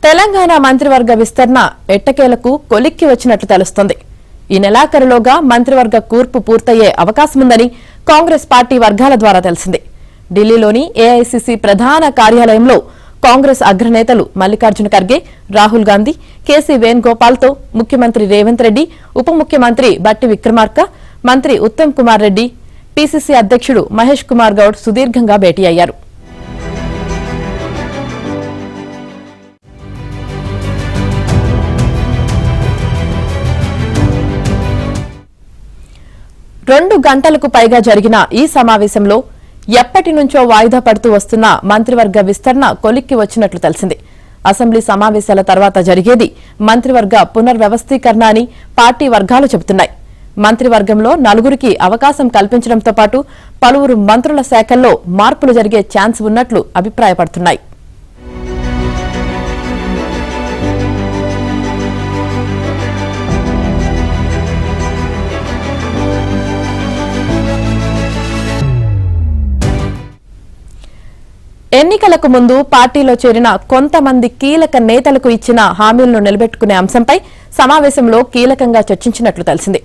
తెలంగాణ మంత్రివర్గ విస్తరణ ఎట్టకేలకు కొలిక్కి వచ్చినట్లు తెలుస్తోంది. ఈ నెలాఖరులోగా మంత్రివర్గ కూర్పు పూర్తయ్యే అవకాశముందని కాంగ్రెస్ పార్టీ వర్గాల ద్వారా తెలిసింది. ఢిల్లీలోని ఏఐసీసీ ప్రధాన కార్యాలయంలో కాంగ్రెస్ అగ్రనేతలు మల్లికార్జున ఖర్గే, రాహుల్ గాంధీ, కేసీ వేణుగోపాల్తో ముఖ్యమంత్రి రేవంత్ రెడ్డి, ఉప ముఖ్యమంత్రి బట్టి విక్రమార్క, మంత్రి ఉత్తమ్ కుమార్ రెడ్డి, పీసీసీ అధ్యక్షుడు మహేష్ కుమార్ గౌడ్ సుదీర్ఘంగా భేటీ అయ్యారు. రెండు గంటలకు పైగా జరిగిన ఈ సమావేశంలో ఎప్పటి నుంచో వాయిదా పడుతూ వస్తున్న మంత్రివర్గ విస్తరణ కొలిక్కి వచ్చినట్లు తెలిసింది. అసెంబ్లీ సమావేశాల తర్వాత జరిగేది మంత్రివర్గ పునర్వ్యవస్థీకరణ అని పార్టీ వర్గాలు చెబుతున్నాయి. మంత్రివర్గంలో నలుగురికి అవకాశం కల్పించడంతో పాటు పలువురు మంత్రుల శాఖల్లో మార్పులు జరిగే ఛాన్స్ ఉన్నట్లు అభిప్రాయపడుతున్నాయి. ఎన్నికలకు ముందు పార్టీలో చేరిన కొంతమంది కీలక నేతలకు ఇచ్చిన హామీలను నిలబెట్టుకునే అంశంపై సమావేశంలో కీలకంగా చర్చించినట్లు తెలిసింది.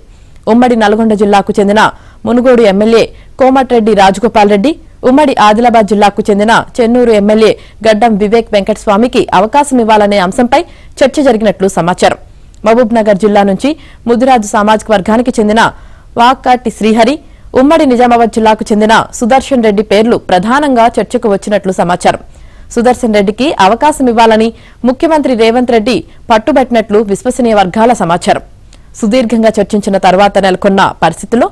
ఉమ్మడి నల్గొండ జిల్లాకు చెందిన మునుగోడు ఎమ్మెల్యే కోమటిరెడ్డి రాజగోపాల్ రెడ్డి, ఉమ్మడి ఆదిలాబాద్ జిల్లాకు చెందిన చెన్నూరు ఎమ్మెల్యే గడ్డం వివేక్ వెంకటస్వామికి అవకాశం ఇవ్వాలనే అంశంపై చర్చ జరిగినట్లు సమాచారం. మహబూబ్ నగర్ జిల్లా నుంచి ముదిరాజు సామాజిక వర్గానికి చెందిన వాకాటి శ్రీహరి, ఉమ్మడి నిజామాబాద్ జిల్లాకు చెందిన సుదర్శన్ రెడ్డి పేర్లు ప్రధానంగా చర్చకు వచ్చినట్లు సమాచారం. సుదర్శన్ రెడ్డికి అవకాశం ఇవ్వాలని ముఖ్యమంత్రి రేవంత్ రెడ్డి పట్టుబట్టినట్లు విశ్వసనీయ వర్గాల సమాచారం. సుదీర్ఘంగా చర్చించిన తర్వాత నెలకొన్న పరిస్థితుల్లో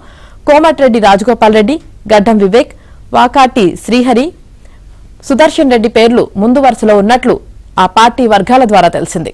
కోమటిరెడ్డి రాజగోపాల్ రెడ్డి, గడ్డం వివేక్, వాకాటి శ్రీహరి, సుదర్శన్ రెడ్డి పేర్లు ముందు వరుసలో ఉన్నట్లు ఆ పార్టీ వర్గాల ద్వారా తెలిసింది.